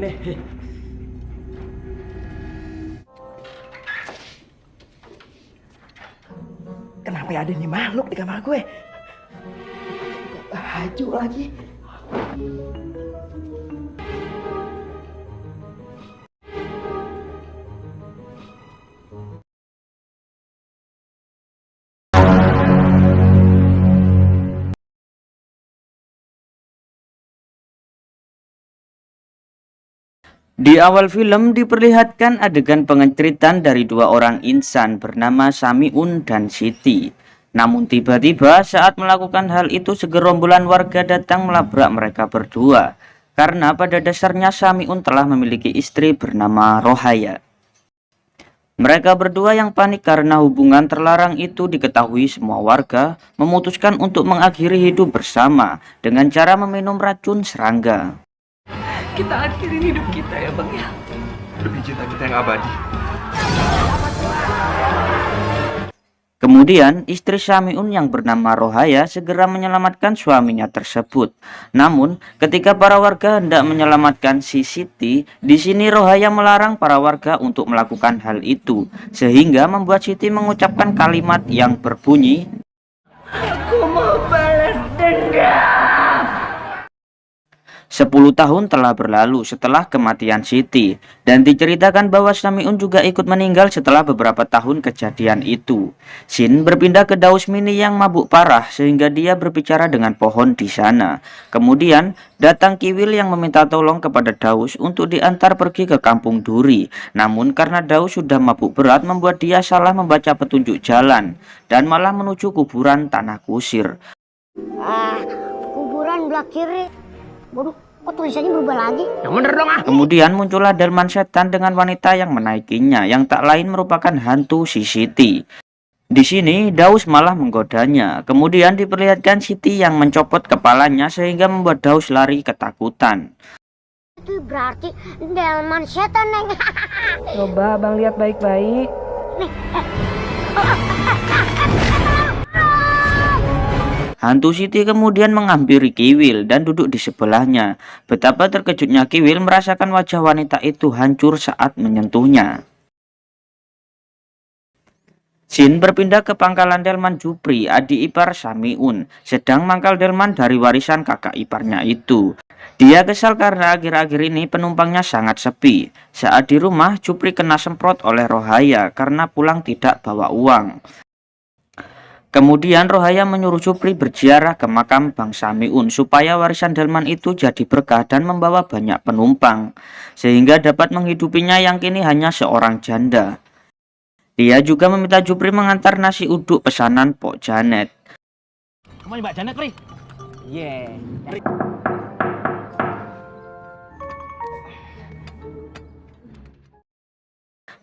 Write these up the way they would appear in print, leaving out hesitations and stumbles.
nih. Kenapa ada nih makhluk di kamar gue? Baju lagi. Di awal film diperlihatkan adegan pengecritan dari dua orang insan bernama Samiun dan Siti. Namun tiba-tiba saat melakukan hal itu segerombolan warga datang melabrak mereka berdua. Karena pada dasarnya Samiun telah memiliki istri bernama Rohaya. Mereka berdua yang panik karena hubungan terlarang itu diketahui semua warga memutuskan untuk mengakhiri hidup bersama dengan cara meminum racun serangga. Kita akhirin hidup kita ya Bang ya. Demi cinta kita yang abadi. Kemudian istri Samiun yang bernama Rohaya segera menyelamatkan suaminya tersebut. Namun ketika para warga hendak menyelamatkan si Siti, di sini Rohaya melarang para warga untuk melakukan hal itu, sehingga membuat Siti mengucapkan kalimat yang berbunyi, Aku mau balas dendam. 10 tahun telah berlalu setelah kematian Siti, dan diceritakan bahwa Samiun juga ikut meninggal setelah beberapa tahun kejadian itu. Shin berpindah ke Daus Mini yang mabuk parah sehingga dia berbicara dengan pohon di sana. Kemudian datang Kiwil yang meminta tolong kepada Daus untuk diantar pergi ke kampung Duri. Namun karena Daus sudah mabuk berat membuat dia salah membaca petunjuk jalan dan malah menuju kuburan Tanah Kusir. Kuburan belah kiri. Waduh, kok tulisannya berubah lagi? Yang bener dong ah. Kemudian muncullah delman setan dengan wanita yang menaikinya, yang tak lain merupakan hantu si Siti. Di sini Daus malah menggodanya. Kemudian diperlihatkan Siti yang mencopot kepalanya sehingga membuat Daus lari ketakutan. Itu berarti delman setan, Neng. Coba Abang lihat baik-baik. Hantu Siti kemudian menghampiri Kiwil dan duduk di sebelahnya. Betapa terkejutnya Kiwil merasakan wajah wanita itu hancur saat menyentuhnya. Shin berpindah ke pangkalan delman Jupri, adik ipar Samiun, sedang mangkal delman dari warisan kakak iparnya itu. Dia kesal karena akhir-akhir ini penumpangnya sangat sepi. Saat di rumah, Jupri kena semprot oleh Rohaya karena pulang tidak bawa uang. Kemudian Rohaya menyuruh Jupri berziarah ke makam Bang Samiun supaya warisan delman itu jadi berkah dan membawa banyak penumpang, sehingga dapat menghidupinya yang kini hanya seorang janda. Dia juga meminta Jupri mengantar nasi uduk pesanan Pok Janet. Kamu Mbak Janet, Pri? Yeah.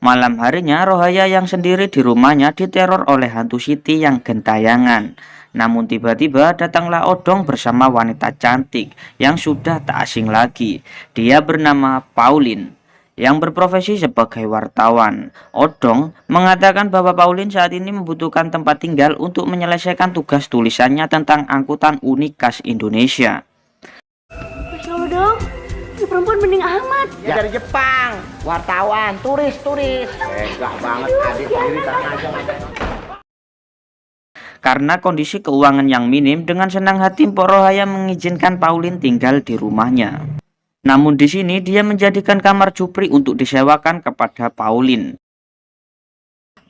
Malam harinya Rohaya yang sendiri di rumahnya diteror oleh hantu Siti yang gentayangan. Namun tiba-tiba datanglah Odong bersama wanita cantik yang sudah tak asing lagi. Dia bernama Pauline yang berprofesi sebagai wartawan. Odong mengatakan bahwa Pauline saat ini membutuhkan tempat tinggal untuk menyelesaikan tugas tulisannya tentang angkutan unik khas Indonesia. Masya Allah dong, si perempuan mending amat. Ya dari Jepang, wartawan, turis. Enggak banget adik sendiri tak ngajak. Karena kondisi keuangan yang minim, dengan senang hati Mpok Rohaya mengizinkan Pauline tinggal di rumahnya. Namun di sini dia menjadikan kamar Jupri untuk disewakan kepada Pauline.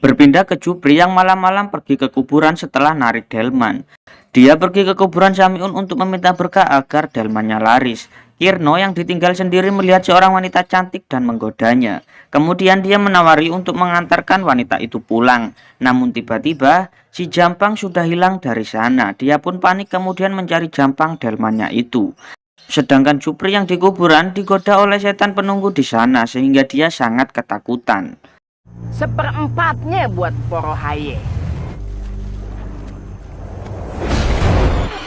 Berpindah ke Jupri yang malam-malam pergi ke kuburan setelah narik delman. Dia pergi ke kuburan Samiun untuk meminta berkah agar delmannya laris. Kirno yang ditinggal sendiri melihat seorang wanita cantik dan menggodanya. Kemudian dia menawari untuk mengantarkan wanita itu pulang. Namun tiba-tiba si Jampang sudah hilang dari sana. Dia pun panik kemudian mencari Jampang delmannya itu. Sedangkan Jupri yang di kuburan digoda oleh setan penunggu di sana sehingga dia sangat ketakutan. Seperempatnya buat Porohaye.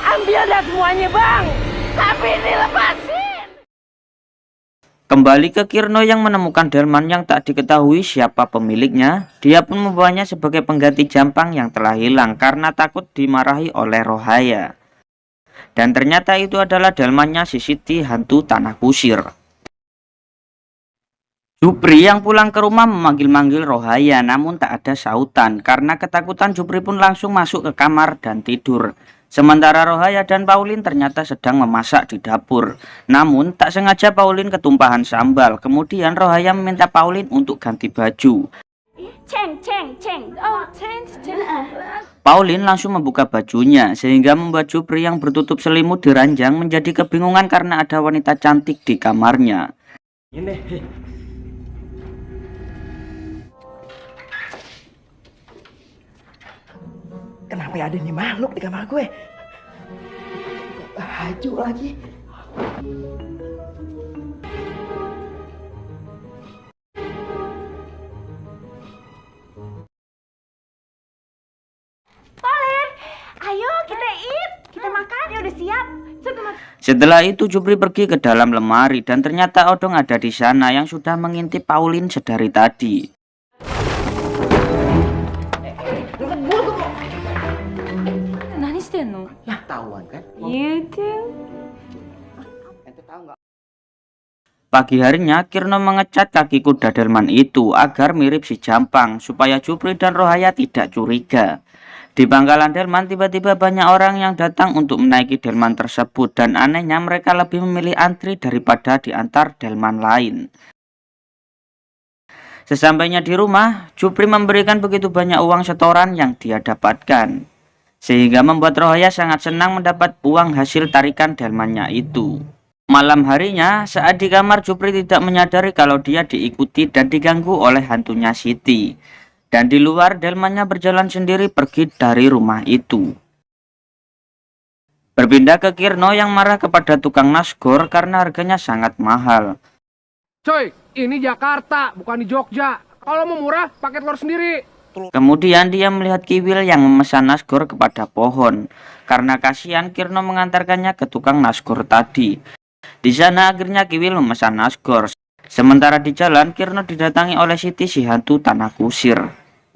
Ambil dah semuanya bang. Tapi ini lepasin. Kembali ke Kirno yang menemukan delman yang tak diketahui siapa pemiliknya. Dia pun membawanya sebagai pengganti Jampang yang telah hilang karena takut dimarahi oleh Rohaya. Dan ternyata itu adalah delmannya si Siti hantu Tanah Kusir. Jupri yang pulang ke rumah memanggil-manggil Rohaya, namun tak ada sautan. Karena ketakutan, Jupri pun langsung masuk ke kamar dan tidur. Sementara Rohaya dan Pauline ternyata sedang memasak di dapur. Namun tak sengaja Pauline ketumpahan sambal. Kemudian Rohaya meminta Pauline untuk ganti baju. Ceng, ceng, ceng. Oh, ceng, ceng. Pauline langsung membuka bajunya, sehingga membuat Jupri yang bertutup selimut di ranjang menjadi kebingungan karena ada wanita cantik di kamarnya. Ini. Kenapa ada nih makhluk di kamar gue? Baju lagi. Pauline, ayo kita eat. Kita makan, ya udah siap. Coba makan. Setelah itu Jupri pergi ke dalam lemari dan ternyata Odong ada di sana yang sudah mengintip Pauline sedari tadi. Lah tahuan kan? Ente tahu nggak? Pagi harinya Kirno mengecat kaki kuda delman itu agar mirip si Jampang supaya Jupri dan Rohaya tidak curiga. Di pangkalan delman tiba-tiba banyak orang yang datang untuk menaiki delman tersebut dan anehnya mereka lebih memilih antri daripada diantar delman lain. Sesampainya di rumah, Jupri memberikan begitu banyak uang setoran yang dia dapatkan, sehingga membuat Rohaya sangat senang mendapat uang hasil tarikan delmannya itu. Malam harinya, saat di kamar Jupri tidak menyadari kalau dia diikuti dan diganggu oleh hantunya Siti. Dan di luar, delmannya berjalan sendiri pergi dari rumah itu. Berpindah ke Kirno yang marah kepada tukang nasgor karena harganya sangat mahal. Coy, ini Jakarta, bukan di Jogja. Kalau mau murah, pakai telur sendiri. Kemudian dia melihat Kiwil yang memesan nasgor kepada pohon. Karena kasihan, Kirno mengantarkannya ke tukang nasgor tadi. Di sana akhirnya Kiwil memesan nasgor. Sementara di jalan, Kirno didatangi oleh Siti si hantu tanah kusir,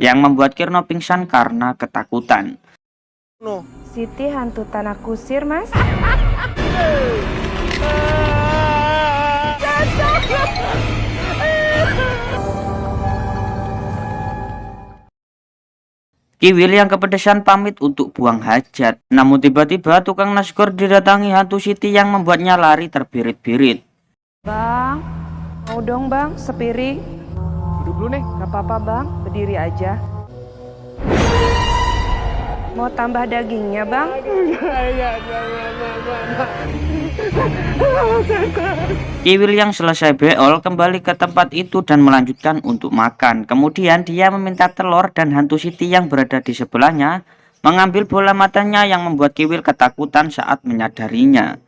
yang membuat Kirno pingsan karena ketakutan. Siti hantu tanah kusir, Mas. Kiwil yang kepedesan pamit untuk buang hajat. Namun tiba-tiba tukang nasgor didatangi hantu Siti yang membuatnya lari terbirit-birit. Bang, mau dong bang, sepiring. Duduk dulu nih. Gak apa-apa bang, berdiri aja. Mau tambah dagingnya bang? Kiwil yang selesai beol kembali ke tempat itu dan melanjutkan untuk makan. Kemudian dia meminta telur dan hantu Siti yang berada di sebelahnya mengambil bola matanya yang membuat Kiwil ketakutan saat menyadarinya.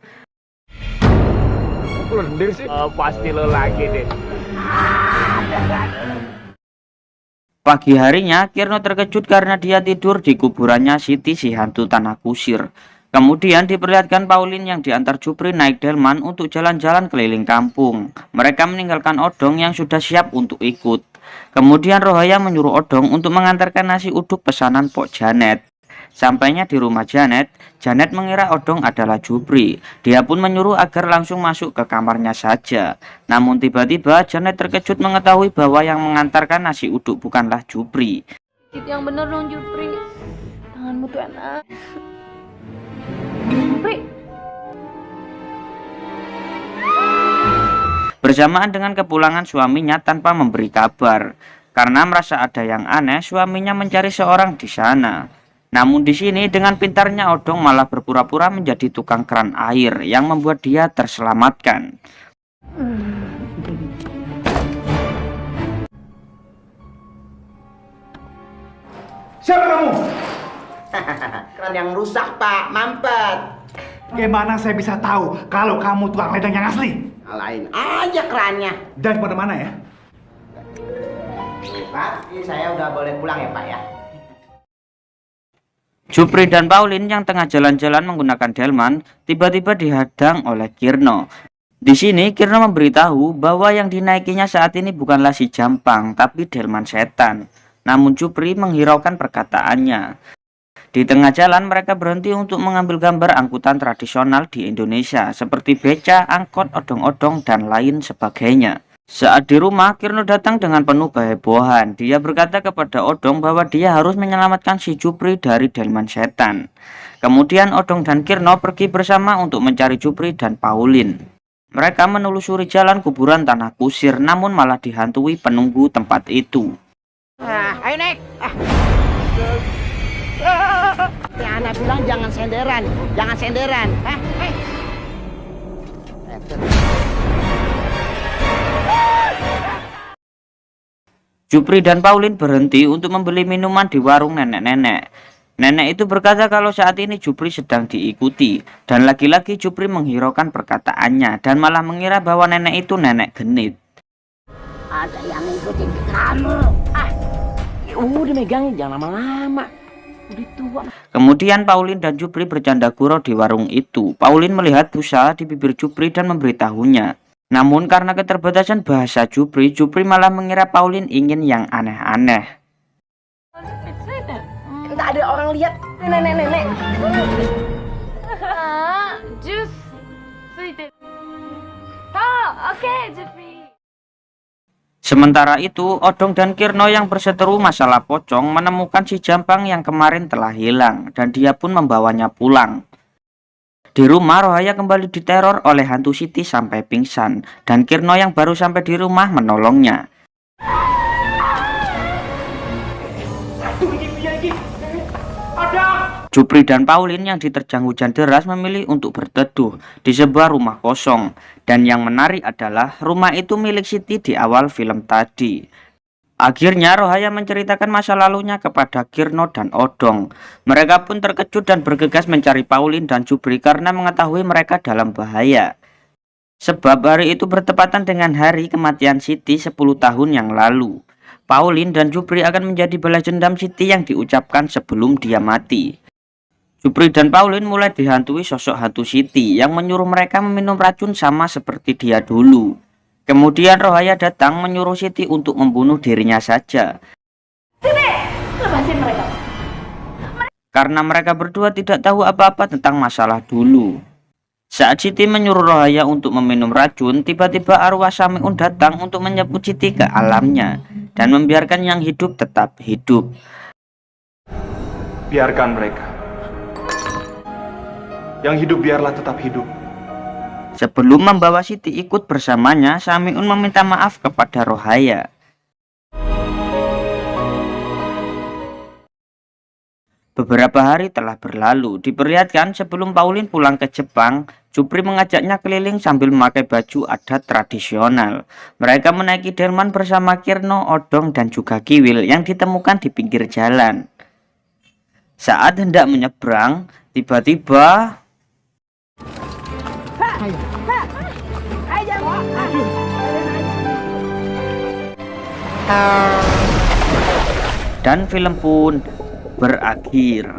Pasti lo lagi deh. Pagi harinya, Kirno terkejut karena dia tidur di kuburannya Siti si hantu tanah kusir. Kemudian diperlihatkan Pauline yang diantar Jupri naik delman untuk jalan-jalan keliling kampung. Mereka meninggalkan Odong yang sudah siap untuk ikut. Kemudian Rohaya menyuruh Odong untuk mengantarkan nasi uduk pesanan Pok Janet. Sampainya di rumah Janet, Janet mengira Odong adalah Jupri. Dia pun menyuruh agar langsung masuk ke kamarnya saja. Namun tiba-tiba Janet terkejut mengetahui bahwa yang mengantarkan nasi uduk bukanlah Jupri. Yang bener dong, Jupri. Tanganmu tuh enak. Jupri. Bersamaan dengan kepulangan suaminya tanpa memberi kabar. Karena merasa ada yang aneh, suaminya mencari seorang di sana. Namun di sini dengan pintarnya Odong malah berpura-pura menjadi tukang keran air yang membuat dia terselamatkan. Siapa kamu? Keran yang rusak pak, mampet. Gimana saya bisa tahu kalau kamu tukang ledeng yang asli? Alain aja kerannya. Dan pada mana ya? Pak, ini saya udah boleh pulang ya pak ya. Jupri dan Pauline yang tengah jalan-jalan menggunakan delman tiba-tiba dihadang oleh Kirno. Di sini Kirno memberitahu bahwa yang dinaikinya saat ini bukanlah si Jampang tapi delman setan. Namun Jupri menghiraukan perkataannya. Di tengah jalan mereka berhenti untuk mengambil gambar angkutan tradisional di Indonesia seperti beca, angkot, odong-odong dan lain sebagainya. Saat di rumah, Kirno datang dengan penuh kehebohan. Dia berkata kepada Odong bahwa dia harus menyelamatkan si Jupri dari delman setan. Kemudian Odong dan Kirno pergi bersama untuk mencari Jupri dan Pauline. Mereka menelusuri jalan kuburan tanah kusir, namun malah dihantui penunggu tempat itu. Ayo naik. Ya, anak bilang jangan senderan, jangan senderan. Jupri dan Pauline berhenti untuk membeli minuman di warung nenek-nenek. Nenek itu berkata kalau saat ini Jupri sedang diikuti, dan lagi-lagi Jupri menghiraukan perkataannya dan malah mengira bahwa nenek itu nenek genit. Ada yang ngikutin kamu. Udah megang, jangan lama-lama. Udah tua. Kemudian Pauline dan Jupri bercanda gurau di warung itu. Pauline melihat busa di bibir Jupri dan memberitahunya. Namun karena keterbatasan bahasa Jupri, Jupri malah mengira Pauline ingin yang aneh-aneh. Nggak ada orang lihat. Nenek. Jus. Oke, Jeffrey. Sementara itu, Odong dan Kirno yang berseteru masalah pocong menemukan si Jampang yang kemarin telah hilang, dan dia pun membawanya pulang. Di rumah, Rohaya kembali diteror oleh hantu Siti sampai pingsan, dan Kirno yang baru sampai di rumah menolongnya. Jupri dan Pauline yang diterjang hujan deras memilih untuk berteduh di sebuah rumah kosong, dan yang menarik adalah rumah itu milik Siti di awal film tadi. Akhirnya Rohaya menceritakan masa lalunya kepada Kirno dan Odong. Mereka pun terkejut dan bergegas mencari Pauline dan Jupri karena mengetahui mereka dalam bahaya. Sebab hari itu bertepatan dengan hari kematian Siti 10 tahun yang lalu. Pauline dan Jupri akan menjadi balas dendam Siti yang diucapkan sebelum dia mati. Jupri dan Pauline mulai dihantui sosok hantu Siti yang menyuruh mereka meminum racun sama seperti dia dulu. Kemudian Rohaya datang menyuruh Siti untuk membunuh dirinya saja. Lepasin mereka. Karena mereka berdua tidak tahu apa-apa tentang masalah dulu. Saat Siti menyuruh Rohaya untuk meminum racun, tiba-tiba arwah Samiun datang untuk menyebut Siti ke alamnya dan membiarkan yang hidup tetap hidup. Biarkan mereka. Yang hidup biarlah tetap hidup. Sebelum membawa Siti ikut bersamanya, Samiun meminta maaf kepada Rohaya. Beberapa hari telah berlalu. Diperlihatkan sebelum Pauline pulang ke Jepang, Jupri mengajaknya keliling sambil memakai baju adat tradisional. Mereka menaiki delman bersama Kirno, Odong, dan juga Kiwil yang ditemukan di pinggir jalan. Saat hendak menyeberang, tiba-tiba dan film pun berakhir.